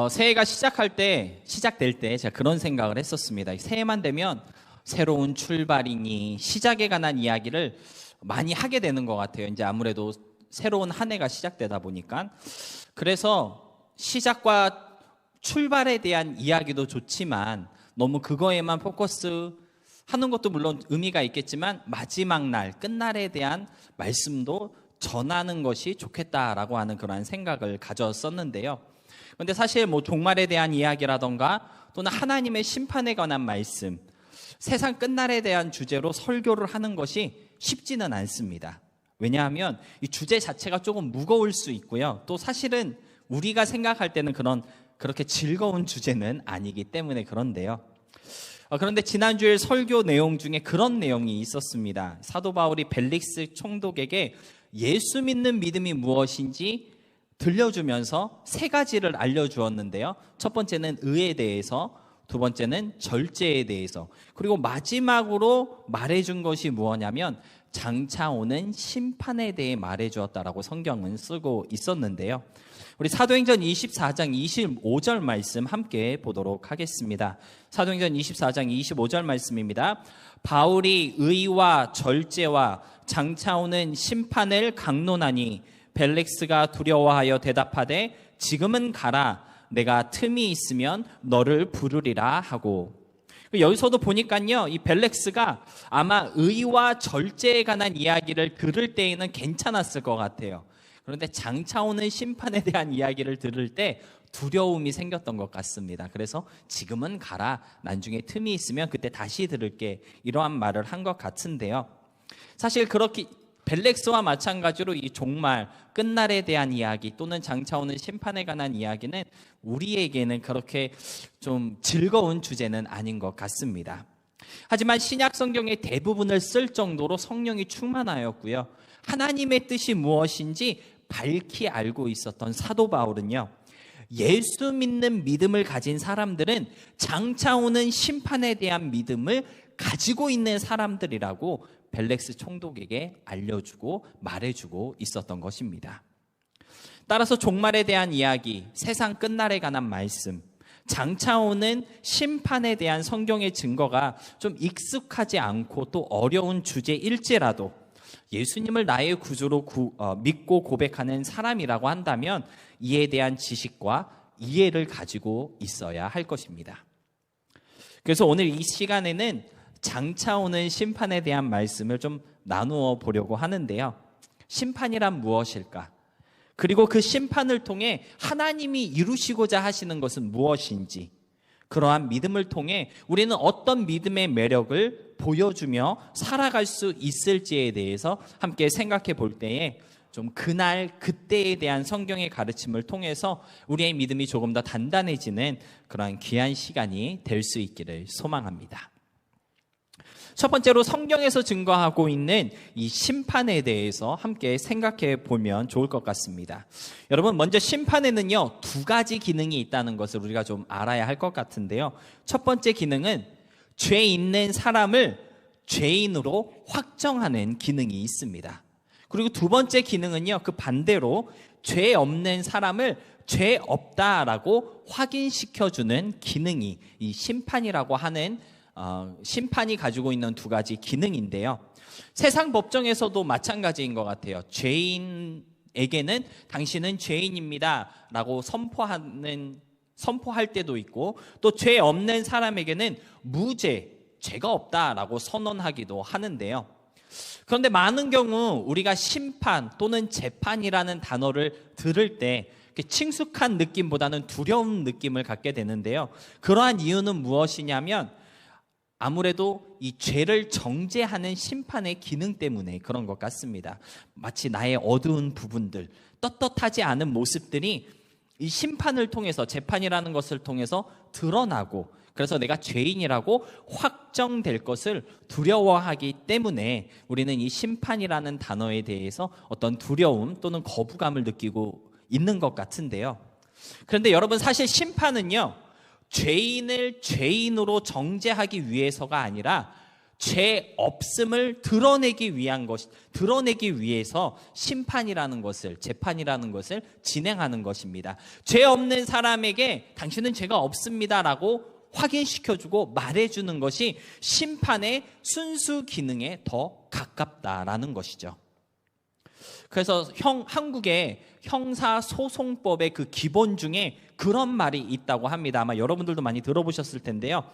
새해가 시작될 때 제가 그런 생각을 했었습니다. 새해만 되면 새로운 출발이니 시작에 관한 이야기를 많이 하게 되는 것 같아요. 이제 아무래도 새로운 한 해가 시작되다 보니까. 그래서 시작과 출발에 대한 이야기도 좋지만 너무 그거에만 포커스 하는 것도 물론 의미가 있겠지만 마지막 날, 끝날에 대한 말씀도 전하는 것이 좋겠다라고 하는 그런 생각을 가졌었는데요. 그런데 사실 종말에 대한 이야기라던가 또는 하나님의 심판에 관한 말씀, 세상 끝날에 대한 주제로 설교를 하는 것이 쉽지는 않습니다. 왜냐하면 이 주제 자체가 조금 무거울 수 있고요. 또 사실은 우리가 생각할 때는 그렇게 즐거운 주제는 아니기 때문에 그런데요. 그런데 지난주에 설교 내용 중에 그런 내용이 있었습니다. 사도 바울이 벨릭스 총독에게 예수 믿는 믿음이 무엇인지 들려주면서 세 가지를 알려주었는데요. 첫 번째는 의에 대해서, 두 번째는 절제에 대해서, 그리고 마지막으로 말해준 것이 무엇냐면 장차 오는 심판에 대해 말해주었다라고 성경은 쓰고 있었는데요. 우리 사도행전 24장 25절 말씀 함께 보도록 하겠습니다. 사도행전 24장 25절 말씀입니다. 바울이 의와 절제와 장차 오는 심판을 강론하니 벨릭스가 두려워하여 대답하되 지금은 가라, 내가 틈이 있으면 너를 부르리라 하고. 여기서도 보니까요, 이 벨릭스가 아마 의와 절제에 관한 이야기를 들을 때에는 괜찮았을 것 같아요. 그런데 장차 오는 심판에 대한 이야기를 들을 때 두려움이 생겼던 것 같습니다. 그래서 지금은 가라, 나중에 틈이 있으면 그때 다시 들을게, 이러한 말을 한 것 같은데요. 사실 그렇게 벨릭스와 마찬가지로 이 종말, 끝날에 대한 이야기 또는 장차 오는 심판에 관한 이야기는 우리에게는 그렇게 좀 즐거운 주제는 아닌 것 같습니다. 하지만 신약 성경의 대부분을 쓸 정도로 성령이 충만하였고요, 하나님의 뜻이 무엇인지 밝히 알고 있었던 사도 바울은요, 예수 믿는 믿음을 가진 사람들은 장차 오는 심판에 대한 믿음을 가지고 있는 사람들이라고 벨릭스 총독에게 알려주고 말해주고 있었던 것입니다. 따라서 종말에 대한 이야기, 세상 끝날에 관한 말씀, 장차 오는 심판에 대한 성경의 증거가 좀 익숙하지 않고 또 어려운 주제일지라도 예수님을 나의 구주로 믿고 고백하는 사람이라고 한다면 이에 대한 지식과 이해를 가지고 있어야 할 것입니다. 그래서 오늘 이 시간에는 장차 오는 심판에 대한 말씀을 좀 나누어 보려고 하는데요. 심판이란 무엇일까? 그리고 그 심판을 통해 하나님이 이루시고자 하시는 것은 무엇인지, 그러한 믿음을 통해 우리는 어떤 믿음의 매력을 보여주며 살아갈 수 있을지에 대해서 함께 생각해 볼 때에 좀 그날 그때에 대한 성경의 가르침을 통해서 우리의 믿음이 조금 더 단단해지는 그러한 귀한 시간이 될 수 있기를 소망합니다. 첫 번째로 성경에서 증거하고 있는 이 심판에 대해서 함께 생각해 보면 좋을 것 같습니다. 여러분, 먼저 심판에는요, 두 가지 기능이 있다는 것을 우리가 좀 알아야 할 것 같은데요. 첫 번째 기능은 죄 있는 사람을 죄인으로 확정하는 기능이 있습니다. 그리고 두 번째 기능은요, 그 반대로 죄 없는 사람을 죄 없다라고 확인시켜주는 기능이 이 심판이라고 하는 심판이 가지고 있는 두 가지 기능인데요. 세상 법정에서도 마찬가지인 것 같아요. 죄인에게는 당신은 죄인입니다 라고 선포할 때도 있고, 또 죄 없는 사람에게는 무죄, 죄가 없다라고 선언하기도 하는데요. 그런데 많은 경우 우리가 심판 또는 재판이라는 단어를 들을 때 친숙한 느낌보다는 두려운 느낌을 갖게 되는데요. 그러한 이유는 무엇이냐면 아무래도 이 죄를 정죄하는 심판의 기능 때문에 그런 것 같습니다. 마치 나의 어두운 부분들, 떳떳하지 않은 모습들이 이 심판을 통해서, 재판이라는 것을 통해서 드러나고, 그래서 내가 죄인이라고 확정될 것을 두려워하기 때문에 우리는 이 심판이라는 단어에 대해서 어떤 두려움 또는 거부감을 느끼고 있는 것 같은데요. 그런데 여러분, 사실 심판은요, 죄인을 죄인으로 정죄하기 위해서가 아니라 죄 없음을 드러내기 위해서 심판이라는 것을, 재판이라는 것을 진행하는 것입니다. 죄 없는 사람에게 당신은 죄가 없습니다라고 확인시켜주고 말해주는 것이 심판의 순수 기능에 더 가깝다라는 것이죠. 그래서 한국의 형사소송법의 그 기본 중에 그런 말이 있다고 합니다. 아마 여러분들도 많이 들어보셨을 텐데요.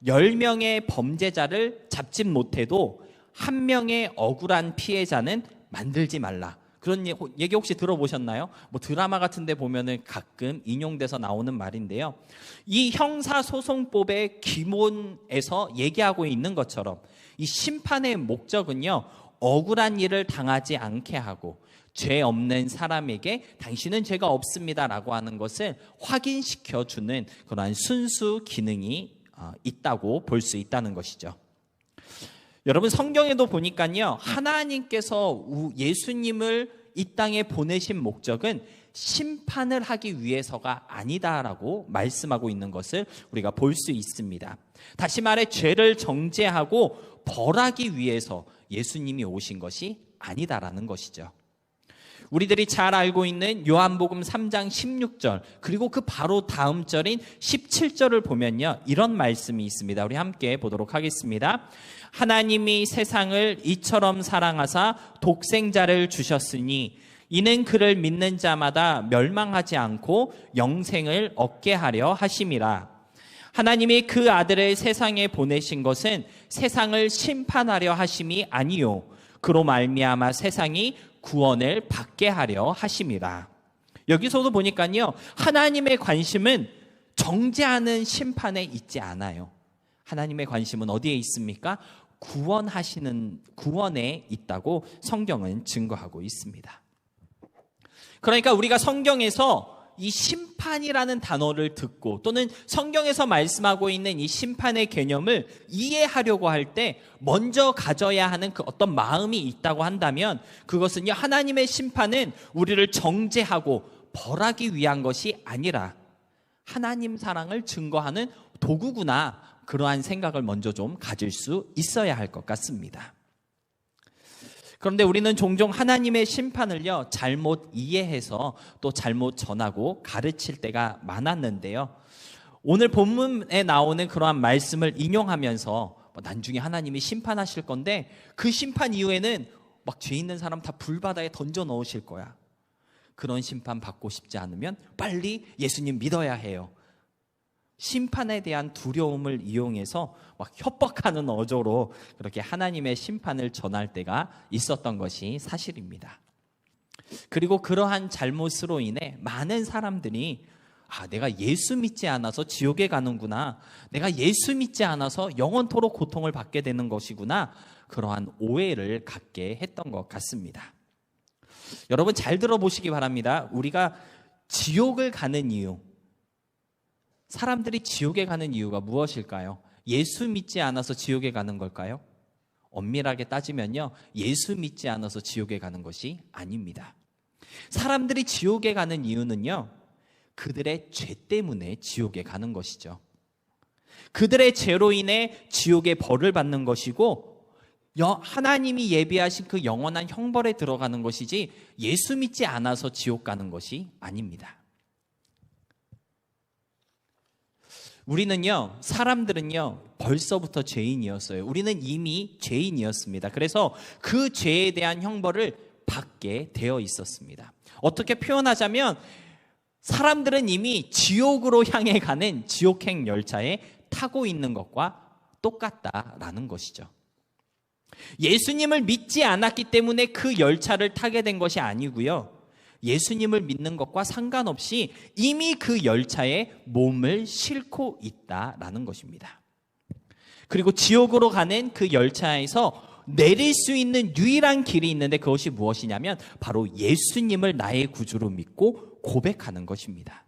10명의 범죄자를 잡지 못해도 1명의 억울한 피해자는 만들지 말라. 그런 얘기 혹시 들어보셨나요? 뭐 드라마 같은 데 보면은 가끔 인용돼서 나오는 말인데요. 이 형사소송법의 기본에서 얘기하고 있는 것처럼 이 심판의 목적은요, 억울한 일을 당하지 않게 하고 죄 없는 사람에게 당신은 죄가 없습니다라고 하는 것을 확인시켜주는 그러한 순수 기능이 있다고 볼 수 있다는 것이죠. 여러분, 성경에도 보니까요, 하나님께서 예수님을 이 땅에 보내신 목적은 심판을 하기 위해서가 아니다라고 말씀하고 있는 것을 우리가 볼 수 있습니다. 다시 말해 죄를 정죄하고 벌하기 위해서 예수님이 오신 것이 아니다라는 것이죠. 우리들이 잘 알고 있는 요한복음 3장 16절, 그리고 그 바로 다음 절인 17절을 보면요, 이런 말씀이 있습니다. 우리 함께 보도록 하겠습니다. 하나님이 세상을 이처럼 사랑하사 독생자를 주셨으니 이는 그를 믿는 자마다 멸망하지 않고 영생을 얻게 하려 하심이라. 하나님이 그 아들을 세상에 보내신 것은 세상을 심판하려 하심이 아니요 그로 말미암아 세상이 구원을 받게 하려 하심이라. 여기서도 보니까요, 하나님의 관심은 정죄하는 심판에 있지 않아요. 하나님의 관심은 어디에 있습니까? 구원에 있다고 성경은 증거하고 있습니다. 그러니까 우리가 성경에서 이 심판이라는 단어를 듣고 또는 성경에서 말씀하고 있는 이 심판의 개념을 이해하려고 할 때 먼저 가져야 하는 그 어떤 마음이 있다고 한다면, 그것은요, 하나님의 심판은 우리를 정죄하고 벌하기 위한 것이 아니라 하나님 사랑을 증거하는 도구구나, 그러한 생각을 먼저 좀 가질 수 있어야 할 것 같습니다. 그런데 우리는 종종 하나님의 심판을요, 잘못 이해해서 또 잘못 전하고 가르칠 때가 많았는데요. 오늘 본문에 나오는 그러한 말씀을 인용하면서 나중에 하나님이 심판하실 건데 그 심판 이후에는 막 죄 있는 사람 다 불바다에 던져 넣으실 거야. 그런 심판 받고 싶지 않으면 빨리 예수님 믿어야 해요. 심판에 대한 두려움을 이용해서 막 협박하는 어조로 그렇게 하나님의 심판을 전할 때가 있었던 것이 사실입니다. 그리고 그러한 잘못으로 인해 많은 사람들이 내가 예수 믿지 않아서 지옥에 가는구나, 내가 예수 믿지 않아서 영원토록 고통을 받게 되는 것이구나, 그러한 오해를 갖게 했던 것 같습니다. 여러분, 잘 들어보시기 바랍니다. 우리가 지옥을 가는 이유, 사람들이 지옥에 가는 이유가 무엇일까요? 예수 믿지 않아서 지옥에 가는 걸까요? 엄밀하게 따지면요, 예수 믿지 않아서 지옥에 가는 것이 아닙니다. 사람들이 지옥에 가는 이유는요, 그들의 죄 때문에 지옥에 가는 것이죠. 그들의 죄로 인해 지옥의 벌을 받는 것이고, 하나님이 예비하신 그 영원한 형벌에 들어가는 것이지 예수 믿지 않아서 지옥 가는 것이 아닙니다. 사람들은요, 벌써부터 죄인이었어요. 우리는 이미 죄인이었습니다. 그래서 그 죄에 대한 형벌을 받게 되어 있었습니다. 어떻게 표현하자면, 사람들은 이미 지옥으로 향해 가는 지옥행 열차에 타고 있는 것과 똑같다라는 것이죠. 예수님을 믿지 않았기 때문에 그 열차를 타게 된 것이 아니고요, 예수님을 믿는 것과 상관없이 이미 그 열차에 몸을 싣고 있다라는 것입니다. 그리고 지옥으로 가는 그 열차에서 내릴 수 있는 유일한 길이 있는데, 그것이 무엇이냐면 바로 예수님을 나의 구주로 믿고 고백하는 것입니다.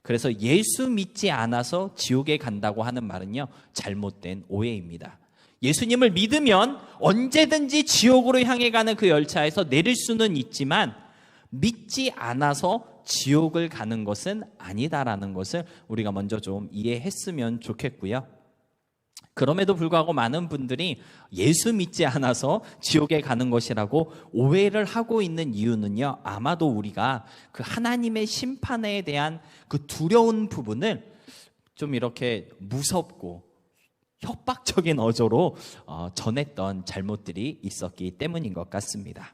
그래서 예수 믿지 않아서 지옥에 간다고 하는 말은요, 잘못된 오해입니다. 예수님을 믿으면 언제든지 지옥으로 향해 가는 그 열차에서 내릴 수는 있지만 믿지 않아서 지옥을 가는 것은 아니다라는 것을 우리가 먼저 좀 이해했으면 좋겠고요. 그럼에도 불구하고 많은 분들이 예수 믿지 않아서 지옥에 가는 것이라고 오해를 하고 있는 이유는요, 아마도 우리가 그 하나님의 심판에 대한 그 두려운 부분을 좀 이렇게 무섭고 협박적인 어조로 전했던 잘못들이 있었기 때문인 것 같습니다.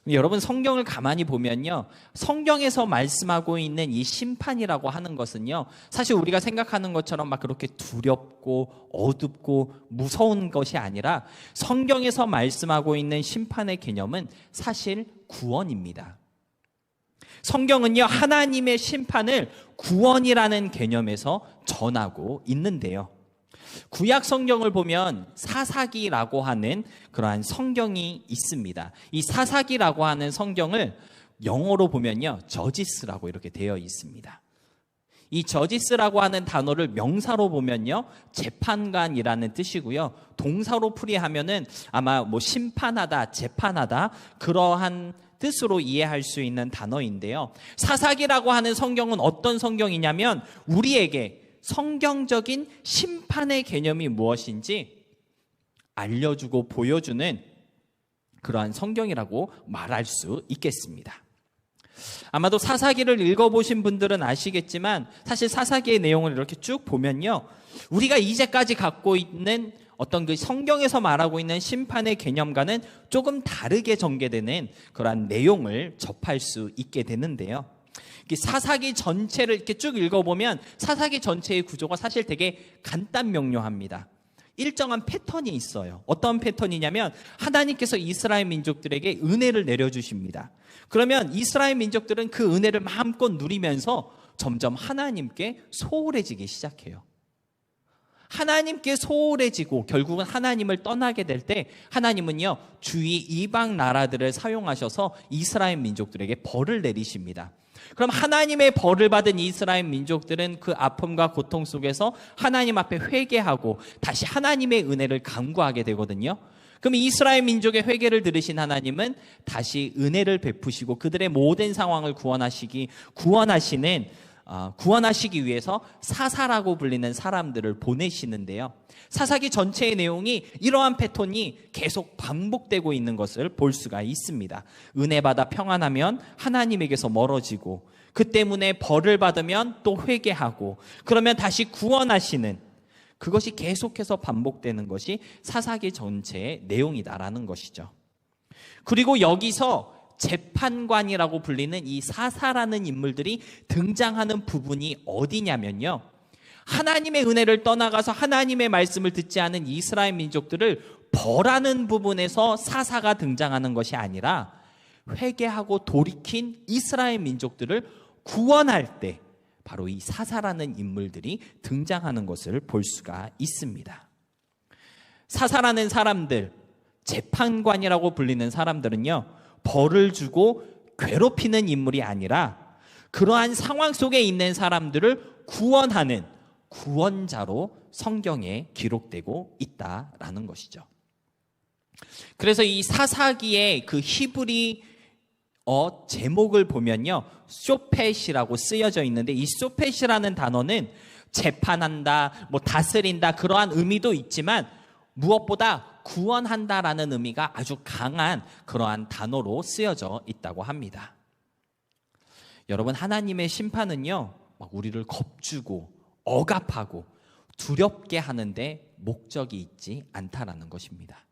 여러분, 성경을 가만히 보면요, 성경에서 말씀하고 있는 이 심판이라고 하는 것은요, 사실 우리가 생각하는 것처럼 막 그렇게 두렵고 어둡고 무서운 것이 아니라 성경에서 말씀하고 있는 심판의 개념은 사실 구원입니다. 성경은요, 하나님의 심판을 구원이라는 개념에서 전하고 있는데요, 구약 성경을 보면 사사기라고 하는 그러한 성경이 있습니다. 이 사사기라고 하는 성경을 영어로 보면요, 저지스라고 이렇게 되어 있습니다. 이 저지스라고 하는 단어를 명사로 보면요, 재판관이라는 뜻이고요, 동사로 풀이하면은 아마 뭐 심판하다, 재판하다, 그러한 뜻으로 이해할 수 있는 단어인데요, 사사기라고 하는 성경은 어떤 성경이냐면 우리에게 성경적인 심판의 개념이 무엇인지 알려주고 보여주는 그러한 성경이라고 말할 수 있겠습니다. 아마도 사사기를 읽어보신 분들은 아시겠지만 사실 사사기의 내용을 이렇게 쭉 보면요, 우리가 이제까지 갖고 있는 어떤 그 성경에서 말하고 있는 심판의 개념과는 조금 다르게 전개되는 그러한 내용을 접할 수 있게 되는데요, 사사기 전체를 이렇게 쭉 읽어보면 사사기 전체의 구조가 사실 되게 간단 명료합니다. 일정한 패턴이 있어요. 어떤 패턴이냐면 하나님께서 이스라엘 민족들에게 은혜를 내려주십니다. 그러면 이스라엘 민족들은 그 은혜를 마음껏 누리면서 점점 하나님께 소홀해지기 시작해요. 하나님께 소홀해지고 결국은 하나님을 떠나게 될 때 하나님은요, 주위 이방 나라들을 사용하셔서 이스라엘 민족들에게 벌을 내리십니다. 그럼 하나님의 벌을 받은 이스라엘 민족들은 그 아픔과 고통 속에서 하나님 앞에 회개하고 다시 하나님의 은혜를 간구하게 되거든요. 그럼 이스라엘 민족의 회개를 들으신 하나님은 다시 은혜를 베푸시고 그들의 모든 상황을 구원하시기 위해서 사사라고 불리는 사람들을 보내시는데요, 사사기 전체의 내용이 이러한 패턴이 계속 반복되고 있는 것을 볼 수가 있습니다. 은혜 받아 평안하면 하나님에게서 멀어지고, 그 때문에 벌을 받으면 또 회개하고, 그러면 다시 구원하시는, 그것이 계속해서 반복되는 것이 사사기 전체의 내용이다라는 것이죠. 그리고 여기서 재판관이라고 불리는 이 사사라는 인물들이 등장하는 부분이 어디냐면요, 하나님의 은혜를 떠나가서 하나님의 말씀을 듣지 않은 이스라엘 민족들을 벌하는 부분에서 사사가 등장하는 것이 아니라 회개하고 돌이킨 이스라엘 민족들을 구원할 때 바로 이 사사라는 인물들이 등장하는 것을 볼 수가 있습니다. 사사라는 사람들, 재판관이라고 불리는 사람들은요, 벌을 주고 괴롭히는 인물이 아니라 그러한 상황 속에 있는 사람들을 구원하는 구원자로 성경에 기록되고 있다라는 것이죠. 그래서 이 사사기의 그 히브리어 제목을 보면요, 쇼펫이라고 쓰여져 있는데, 이 쇼펫이라는 단어는 재판한다, 다스린다, 그러한 의미도 있지만 무엇보다 구원한다라는 의미가 아주 강한 그러한 단어로 쓰여져 있다고 합니다. 여러분, 하나님의 심판은요, 우리를 겁주고 억압하고 두렵게 하는데 목적이 있지 않다라는 것입니다.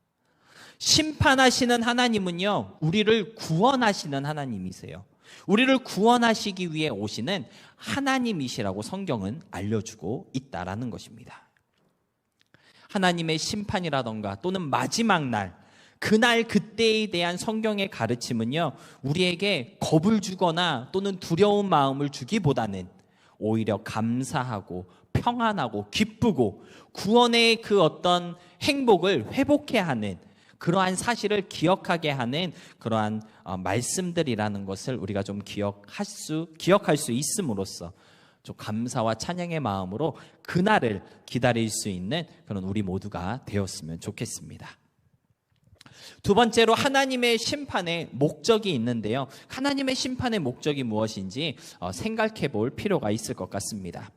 심판하시는 하나님은요, 우리를 구원하시는 하나님이세요. 우리를 구원하시기 위해 오시는 하나님이시라고 성경은 알려주고 있다라는 것입니다. 하나님의 심판이라던가 또는 마지막 날, 그날 그때에 대한 성경의 가르침은요, 우리에게 겁을 주거나 또는 두려운 마음을 주기보다는 오히려 감사하고 평안하고 기쁘고 구원의 그 어떤 행복을 회복해 하는, 그러한 사실을 기억하게 하는 그러한 말씀들이라는 것을 우리가 좀 기억할 수 있음으로써 좀 감사와 찬양의 마음으로 그날을 기다릴 수 있는 그런 우리 모두가 되었으면 좋겠습니다. 두 번째로 하나님의 심판의 목적이 있는데요, 하나님의 심판의 목적이 무엇인지 생각해 볼 필요가 있을 것 같습니다.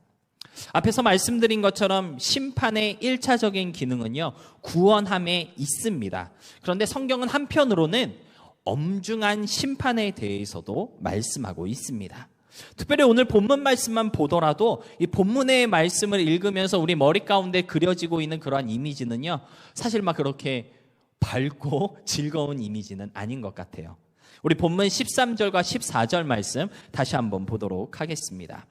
앞에서 말씀드린 것처럼 심판의 1차적인 기능은요, 구원함에 있습니다. 그런데 성경은 한편으로는 엄중한 심판에 대해서도 말씀하고 있습니다. 특별히 오늘 본문 말씀만 보더라도 이 본문의 말씀을 읽으면서 우리 머리 가운데 그려지고 있는 그러한 이미지는요, 사실 막 그렇게 밝고 즐거운 이미지는 아닌 것 같아요. 우리 본문 13절과 14절 말씀 다시 한번 보도록 하겠습니다.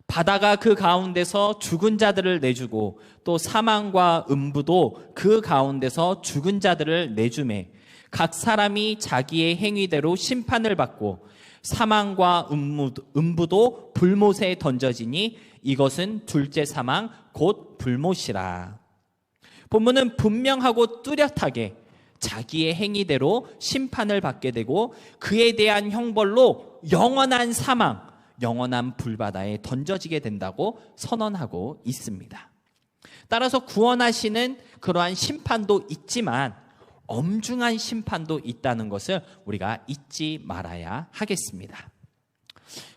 바다가 그 가운데서 죽은 자들을 내주고 또 사망과 음부도 그 가운데서 죽은 자들을 내주매 각 사람이 자기의 행위대로 심판을 받고 사망과 음부도 불못에 던져지니 이것은 둘째 사망 곧 불못이라. 본문은 분명하고 뚜렷하게 자기의 행위대로 심판을 받게 되고 그에 대한 형벌로 영원한 사망, 영원한 불바다에 던져지게 된다고 선언하고 있습니다. 따라서 구원하시는 그러한 심판도 있지만 엄중한 심판도 있다는 것을 우리가 잊지 말아야 하겠습니다.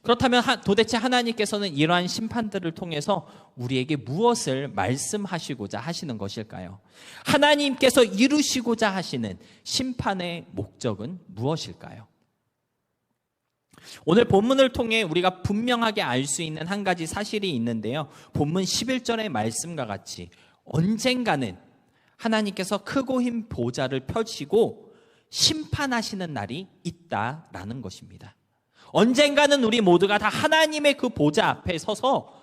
그렇다면 도대체 하나님께서는 이러한 심판들을 통해서 우리에게 무엇을 말씀하시고자 하시는 것일까요? 하나님께서 이루시고자 하시는 심판의 목적은 무엇일까요? 오늘 본문을 통해 우리가 분명하게 알 수 있는 한 가지 사실이 있는데요. 본문 11절의 말씀과 같이 언젠가는 하나님께서 크고 흰 보좌를 펴시고 심판하시는 날이 있다라는 것입니다. 언젠가는 우리 모두가 다 하나님의 그 보좌 앞에 서서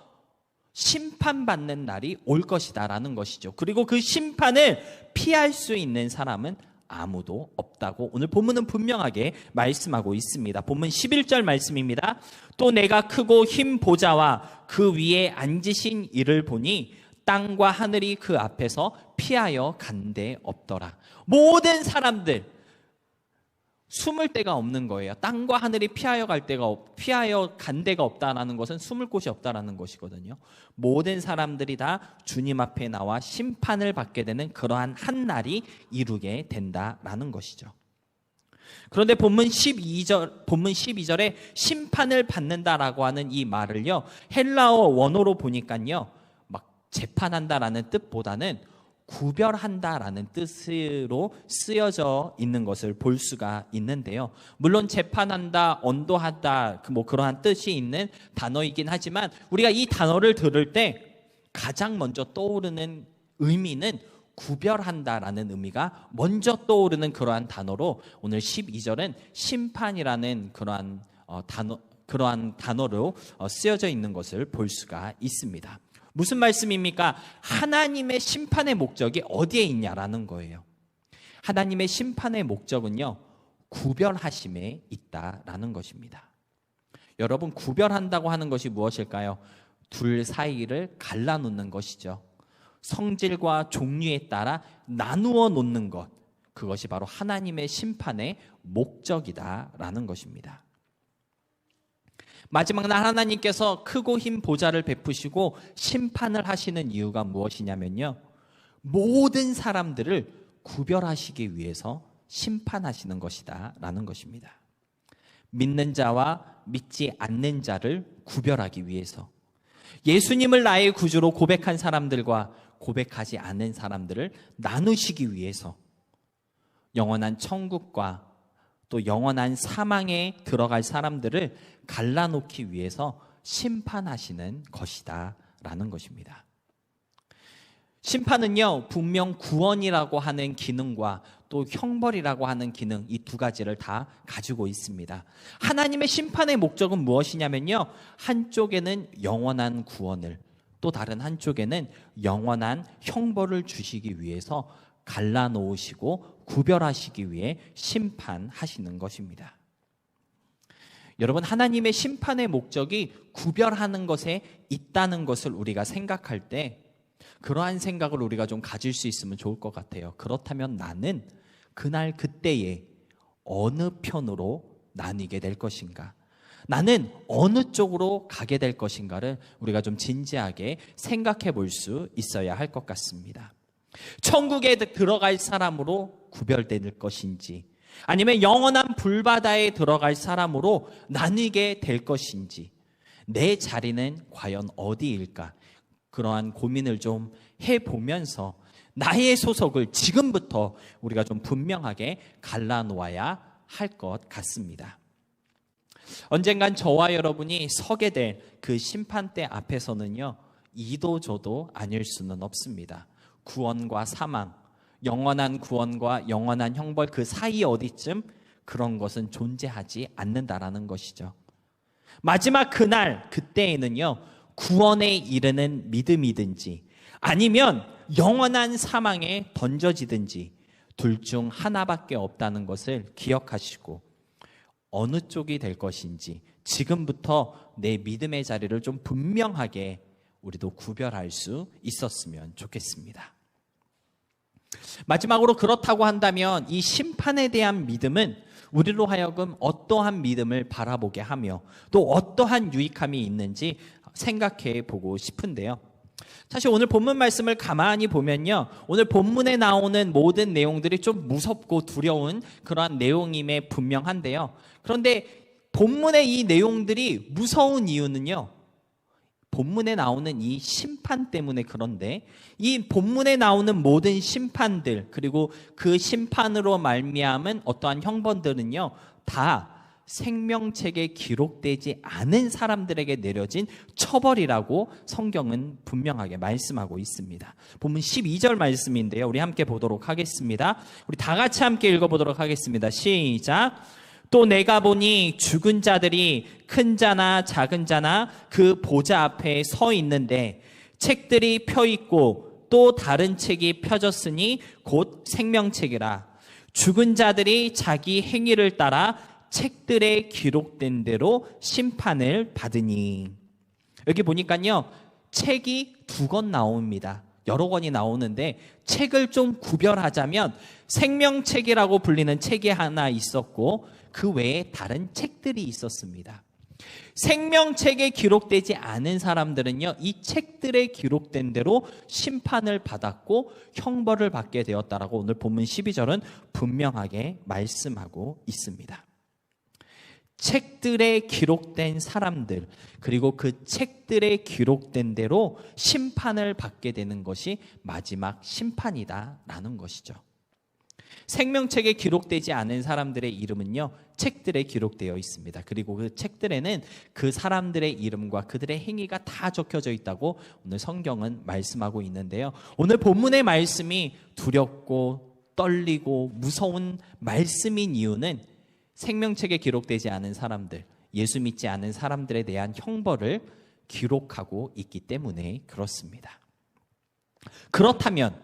심판받는 날이 올 것이다라는 것이죠. 그리고 그 심판을 피할 수 있는 사람은 아무도 없다고 오늘 본문은 분명하게 말씀하고 있습니다. 본문 11절 말씀입니다. 또 내가 크고 흰 보좌와 그 위에 앉으신 이를 보니 땅과 하늘이 그 앞에서 피하여 간 데 없더라. 모든 사람들 숨을 데가 없는 거예요. 땅과 하늘이 피하여 간 데가 없다라는 것은 숨을 곳이 없다라는 것이거든요. 모든 사람들이 다 주님 앞에 나와 심판을 받게 되는 그러한 한 날이 이루게 된다라는 것이죠. 그런데 본문 12절에 심판을 받는다라고 하는 이 말을요, 헬라어 원어로 보니까요, 막 재판한다라는 뜻보다는 구별한다라는 뜻으로 쓰여져 있는 것을 볼 수가 있는데요. 물론 재판한다, 언도하다, 그러한 뜻이 있는 단어이긴 하지만 우리가 이 단어를 들을 때 가장 먼저 떠오르는 의미는 구별한다라는 의미가 먼저 떠오르는 그러한 단어로 오늘 12절은 심판이라는 그러한 단어로 쓰여져 있는 것을 볼 수가 있습니다. 무슨 말씀입니까? 하나님의 심판의 목적이 어디에 있냐라는 거예요. 하나님의 심판의 목적은요, 구별하심에 있다라는 것입니다. 여러분, 구별한다고 하는 것이 무엇일까요? 둘 사이를 갈라놓는 것이죠. 성질과 종류에 따라 나누어 놓는 것, 그것이 바로 하나님의 심판의 목적이다라는 것입니다. 마지막 날 하나님께서 크고 흰 보좌를 베푸시고 심판을 하시는 이유가 무엇이냐면요, 모든 사람들을 구별하시기 위해서 심판하시는 것이다 라는 것입니다. 믿는 자와 믿지 않는 자를 구별하기 위해서, 예수님을 나의 구주로 고백한 사람들과 고백하지 않은 사람들을 나누시기 위해서, 영원한 천국과 또 영원한 사망에 들어갈 사람들을 갈라놓기 위해서 심판하시는 것이다 라는 것입니다. 심판은요, 분명 구원이라고 하는 기능과 또 형벌이라고 하는 기능, 이 두 가지를 다 가지고 있습니다. 하나님의 심판의 목적은 무엇이냐면요, 한쪽에는 영원한 구원을, 또 다른 한쪽에는 영원한 형벌을 주시기 위해서 갈라놓으시고 구별하시기 위해 심판하시는 것입니다. 여러분, 하나님의 심판의 목적이 구별하는 것에 있다는 것을 우리가 생각할 때 그러한 생각을 우리가 좀 가질 수 있으면 좋을 것 같아요. 그렇다면 나는 그날 그때에 어느 편으로 나뉘게 될 것인가? 나는 어느 쪽으로 가게 될 것인가를 우리가 좀 진지하게 생각해 볼 수 있어야 할 것 같습니다. 천국에 들어갈 사람으로 구별될 것인지, 아니면 영원한 불바다에 들어갈 사람으로 나뉘게 될 것인지, 내 자리는 과연 어디일까? 그러한 고민을 좀 해보면서 나의 소속을 지금부터 우리가 좀 분명하게 갈라놓아야 할 것 같습니다. 언젠간 저와 여러분이 서게 될 그 심판대 앞에서는요, 이도 저도 아닐 수는 없습니다. 구원과 사망, 영원한 구원과 영원한 형벌 그 사이 어디쯤 그런 것은 존재하지 않는다라는 것이죠. 마지막 그날 그때에는요, 구원에 이르는 믿음이든지 아니면 영원한 사망에 던져지든지 둘 중 하나밖에 없다는 것을 기억하시고 어느 쪽이 될 것인지 지금부터 내 믿음의 자리를 좀 분명하게 우리도 구별할 수 있었으면 좋겠습니다. 마지막으로 그렇다고 한다면 이 심판에 대한 믿음은 우리로 하여금 어떠한 믿음을 바라보게 하며 또 어떠한 유익함이 있는지 생각해 보고 싶은데요. 사실 오늘 본문 말씀을 가만히 보면요, 오늘 본문에 나오는 모든 내용들이 좀 무섭고 두려운 그러한 내용임에 분명한데요. 그런데 본문의 이 내용들이 무서운 이유는요, 본문에 나오는 이 심판 때문에 그런데 이 본문에 나오는 모든 심판들 그리고 그 심판으로 말미암은 어떠한 형벌들은요, 다 생명책에 기록되지 않은 사람들에게 내려진 처벌이라고 성경은 분명하게 말씀하고 있습니다. 본문 12절 말씀인데요, 우리 함께 보도록 하겠습니다. 우리 다 같이 함께 읽어보도록 하겠습니다. 시작. 또 내가 보니 죽은 자들이 큰 자나 작은 자나 그 보좌 앞에 서 있는데 책들이 펴 있고 또 다른 책이 펴졌으니 곧 생명책이라. 죽은 자들이 자기 행위를 따라 책들에 기록된 대로 심판을 받으니. 여기 보니까요, 책이 2권 나옵니다. 여러 권이 나오는데 책을 좀 구별하자면 생명책이라고 불리는 책이 하나 있었고 그 외에 다른 책들이 있었습니다. 생명책에 기록되지 않은 사람들은요, 이 책들에 기록된 대로 심판을 받았고 형벌을 받게 되었다라고 오늘 본문 12절은 분명하게 말씀하고 있습니다. 책들에 기록된 사람들 그리고 그 책들에 기록된 대로 심판을 받게 되는 것이 마지막 심판이다라는 것이죠. 생명책에 기록되지 않은 사람들의 이름은요, 책들에 기록되어 있습니다. 그리고 그 책들에는 그 사람들의 이름과 그들의 행위가 다 적혀져 있다고 오늘 성경은 말씀하고 있는데요. 오늘 본문의 말씀이 두렵고 떨리고 무서운 말씀인 이유는 생명책에 기록되지 않은 사람들, 예수 믿지 않은 사람들에 대한 형벌을 기록하고 있기 때문에 그렇습니다. 그렇다면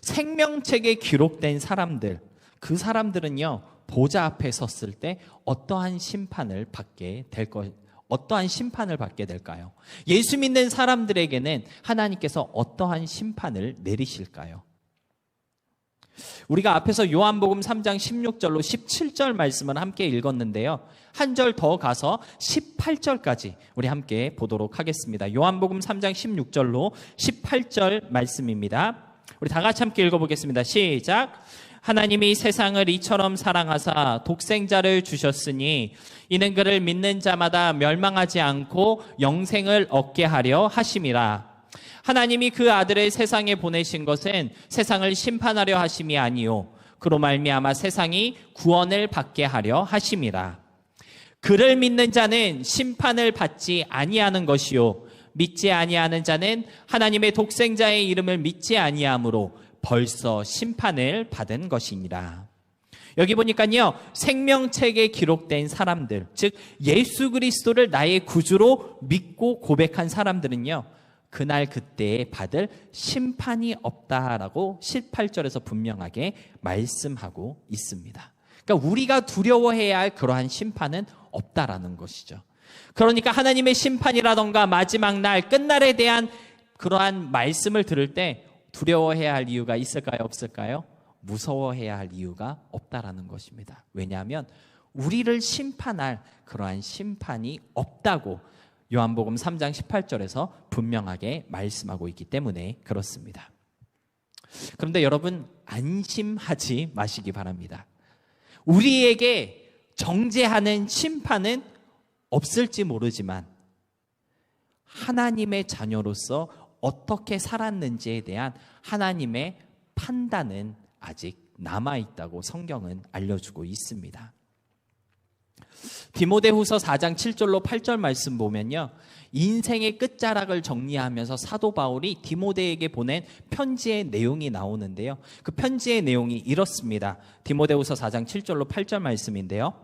생명책에 기록된 사람들, 그 사람들은요, 보좌 앞에 섰을 때 어떠한 심판을 받게 될까요? 예수 믿는 사람들에게는 하나님께서 어떠한 심판을 내리실까요? 우리가 앞에서 요한복음 3장 16절로 17절 말씀을 함께 읽었는데요, 한 절 더 가서 18절까지 우리 함께 보도록 하겠습니다. 요한복음 3장 16절로 18절 말씀입니다. 우리 다 같이 함께 읽어보겠습니다. 시작. 하나님이 세상을 이처럼 사랑하사 독생자를 주셨으니 이는 그를 믿는 자마다 멸망하지 않고 영생을 얻게 하려 하심이라. 하나님이 그 아들을 세상에 보내신 것은 세상을 심판하려 하심이 아니요 그로 말미암아 세상이 구원을 받게 하려 하심이라. 그를 믿는 자는 심판을 받지 아니하는 것이요 믿지 아니하는 자는 하나님의 독생자의 이름을 믿지 아니하므로 벌써 심판을 받은 것이니라. 여기 보니까요, 생명책에 기록된 사람들, 즉 예수 그리스도를 나의 구주로 믿고 고백한 사람들은요, 그날 그때에 받을 심판이 없다라고 18절에서 분명하게 말씀하고 있습니다. 그러니까 우리가 두려워해야 할 그러한 심판은 없다라는 것이죠. 그러니까 하나님의 심판이라던가 마지막 날, 끝날에 대한 그러한 말씀을 들을 때 두려워해야 할 이유가 있을까요? 없을까요? 무서워해야 할 이유가 없다라는 것입니다. 왜냐하면 우리를 심판할 그러한 심판이 없다고 요한복음 3장 18절에서 분명하게 말씀하고 있기 때문에 그렇습니다. 그런데 여러분, 안심하지 마시기 바랍니다. 우리에게 정죄하는 심판은 없을지 모르지만 하나님의 자녀로서 어떻게 살았는지에 대한 하나님의 판단은 아직 남아있다고 성경은 알려주고 있습니다. 디모데후서 4장 7절로 8절 말씀 보면요, 인생의 끝자락을 정리하면서 사도 바울이 디모데에게 보낸 편지의 내용이 나오는데요, 그 편지의 내용이 이렇습니다. 디모데후서 4장 7절로 8절 말씀인데요,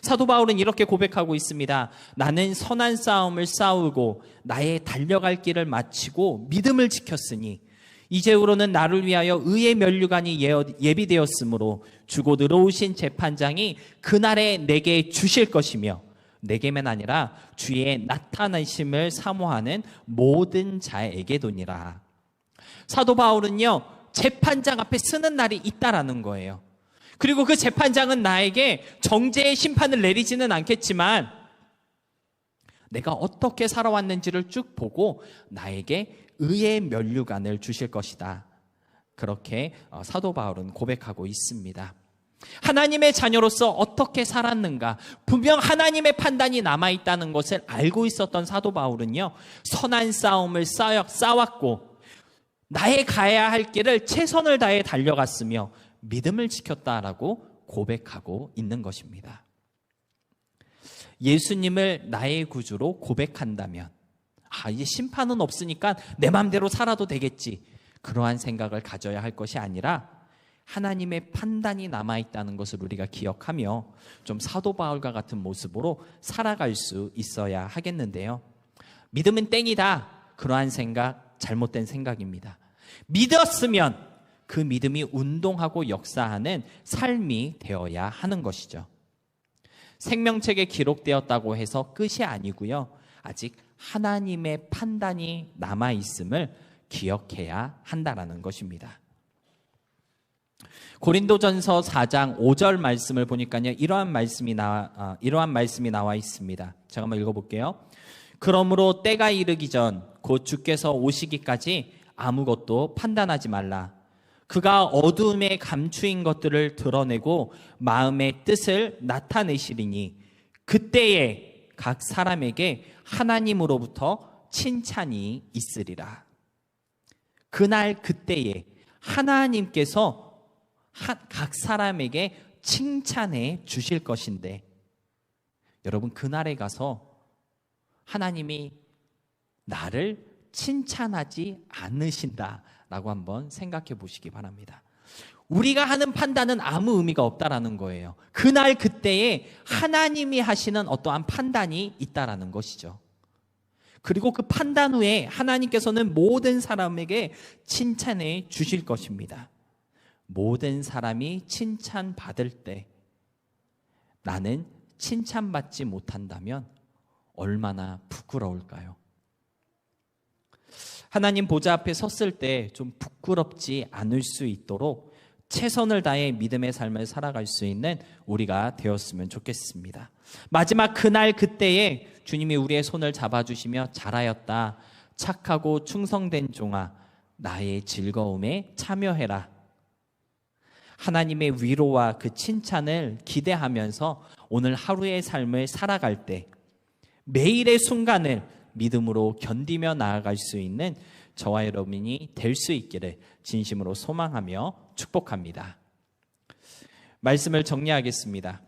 사도 바울은 이렇게 고백하고 있습니다. 나는 선한 싸움을 싸우고 나의 달려갈 길을 마치고 믿음을 지켰으니 이제후로는 나를 위하여 의의 면류관이 예비되었으므로 주고 들어오신 재판장이 그날에 내게 주실 것이며 내게만 아니라 주의 나타나심을 사모하는 모든 자에게도니라. 사도 바울은요, 재판장 앞에 서는 날이 있다라는 거예요. 그리고 그 재판장은 나에게 정죄의 심판을 내리지는 않겠지만 내가 어떻게 살아왔는지를 쭉 보고 나에게 의의 면류관을 주실 것이다. 그렇게 사도 바울은 고백하고 있습니다. 하나님의 자녀로서 어떻게 살았는가, 분명 하나님의 판단이 남아있다는 것을 알고 있었던 사도 바울은요, 선한 싸움을 싸웠고 나의 가야 할 길을 최선을 다해 달려갔으며 믿음을 지켰다라고 고백하고 있는 것입니다. 예수님을 나의 구주로 고백한다면 이제 심판은 없으니까 내 마음대로 살아도 되겠지, 그러한 생각을 가져야 할 것이 아니라 하나님의 판단이 남아있다는 것을 우리가 기억하며 좀 사도 바울과 같은 모습으로 살아갈 수 있어야 하겠는데요, 믿음은 땡이다, 그러한 생각 잘못된 생각입니다. 믿었으면 그 믿음이 운동하고 역사하는 삶이 되어야 하는 것이죠. 생명책에 기록되었다고 해서 끝이 아니고요, 아직 하나님의 판단이 남아있음을 기억해야 한다라는 것입니다. 고린도전서 4장 5절 말씀을 보니까요, 이러한 말씀이 나와 있습니다. 제가 한번 읽어볼게요. 그러므로 때가 이르기 전 곧 주께서 오시기까지 아무것도 판단하지 말라. 그가 어두움에 감추인 것들을 드러내고 마음의 뜻을 나타내시리니 그때에 각 사람에게 하나님으로부터 칭찬이 있으리라. 그날 그때에 하나님께서 각 사람에게 칭찬해 주실 것인데, 여러분 그날에 가서 하나님이 나를 칭찬하지 않으신다라고 한번 생각해 보시기 바랍니다. 우리가 하는 판단은 아무 의미가 없다라는 거예요. 그날 그때에 하나님이 하시는 어떠한 판단이 있다라는 것이죠. 그리고 그 판단 후에 하나님께서는 모든 사람에게 칭찬해 주실 것입니다. 모든 사람이 칭찬받을 때 나는 칭찬받지 못한다면 얼마나 부끄러울까요? 하나님 보좌 앞에 섰을 때 좀 부끄럽지 않을 수 있도록 최선을 다해 믿음의 삶을 살아갈 수 있는 우리가 되었으면 좋겠습니다. 마지막 그날 그때에 주님이 우리의 손을 잡아주시며 잘하였다, 착하고 충성된 종아, 나의 즐거움에 참여해라. 하나님의 위로와 그 칭찬을 기대하면서 오늘 하루의 삶을 살아갈 때 매일의 순간을 믿음으로 견디며 나아갈 수 있는 저와 여러분이 될 수 있기를 진심으로 소망하며 축복합니다. 말씀을 정리하겠습니다.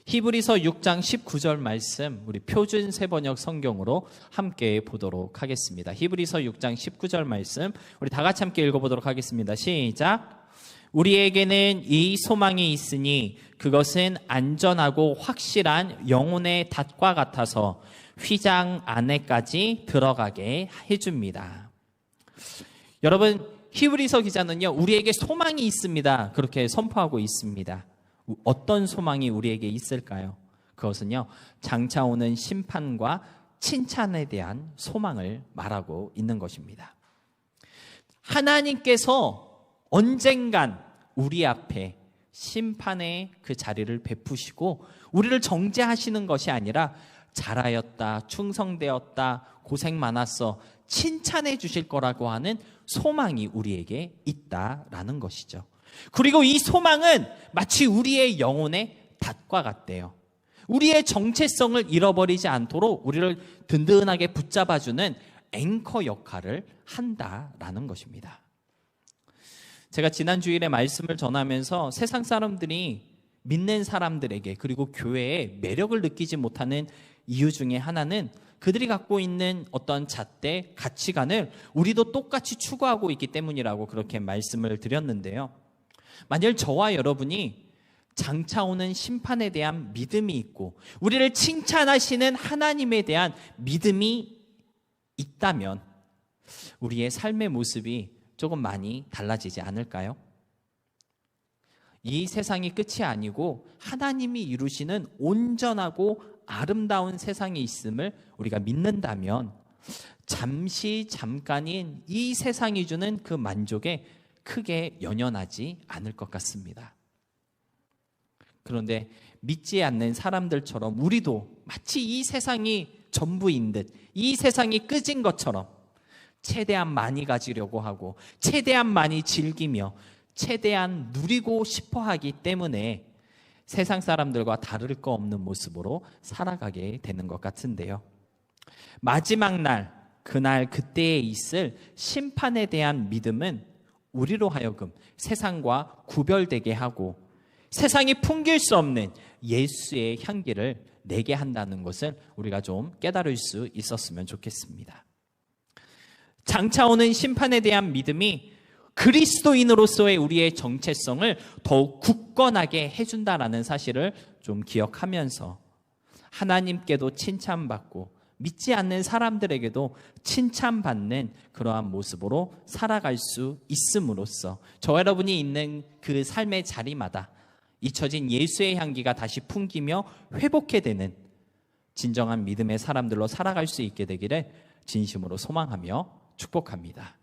히브리서 6장 19절 말씀, 우리 표준 세번역 성경으로 함께 보도록 하겠습니다. 히브리서 6장 19절 말씀 우리 다 같이 함께 읽어보도록 하겠습니다. 시작. 우리에게는 이 소망이 있으니 그것은 안전하고 확실한 영혼의 닷과 같아서 휘장 안에까지 들어가게 해줍니다. 여러분, 히브리서 기자는요, 우리에게 소망이 있습니다, 그렇게 선포하고 있습니다. 어떤 소망이 우리에게 있을까요? 그것은요, 장차 오는 심판과 칭찬에 대한 소망을 말하고 있는 것입니다. 하나님께서 언젠간 우리 앞에 심판의 그 자리를 베푸시고 우리를 정죄하시는 것이 아니라 잘하였다, 충성되었다, 고생 많았어, 칭찬해 주실 거라고 하는 소망이 우리에게 있다라는 것이죠. 그리고 이 소망은 마치 우리의 영혼의 닷과 같대요. 우리의 정체성을 잃어버리지 않도록 우리를 든든하게 붙잡아주는 앵커 역할을 한다라는 것입니다. 제가 지난 주일에 말씀을 전하면서 세상 사람들이 믿는 사람들에게 그리고 교회에 매력을 느끼지 못하는 이유 중에 하나는 그들이 갖고 있는 어떤 잣대, 가치관을 우리도 똑같이 추구하고 있기 때문이라고 그렇게 말씀을 드렸는데요. 만일 저와 여러분이 장차 오는 심판에 대한 믿음이 있고 우리를 칭찬하시는 하나님에 대한 믿음이 있다면 우리의 삶의 모습이 조금 많이 달라지지 않을까요? 이 세상이 끝이 아니고 하나님이 이루시는 온전하고 아름다운 세상이 있음을 우리가 믿는다면 잠깐인 이 세상이 주는 그 만족에 크게 연연하지 않을 것 같습니다. 그런데 믿지 않는 사람들처럼 우리도 마치 이 세상이 전부인 듯, 이 세상이 끝인 것처럼 최대한 많이 가지려고 하고 최대한 많이 즐기며 최대한 누리고 싶어 하기 때문에 세상 사람들과 다를 거 없는 모습으로 살아가게 되는 것 같은데요. 마지막 날, 그날 그때에 있을 심판에 대한 믿음은 우리로 하여금 세상과 구별되게 하고 세상이 풍길 수 없는 예수의 향기를 내게 한다는 것을 우리가 좀 깨달을 수 있었으면 좋겠습니다. 장차 오는 심판에 대한 믿음이 그리스도인으로서의 우리의 정체성을 더욱 굳건하게 해준다라는 사실을 좀 기억하면서 하나님께도 칭찬받고 믿지 않는 사람들에게도 칭찬받는 그러한 모습으로 살아갈 수 있음으로써 저 여러분이 있는 그 삶의 자리마다 잊혀진 예수의 향기가 다시 풍기며 회복해 되는 진정한 믿음의 사람들로 살아갈 수 있게 되기를 진심으로 소망하며 축복합니다.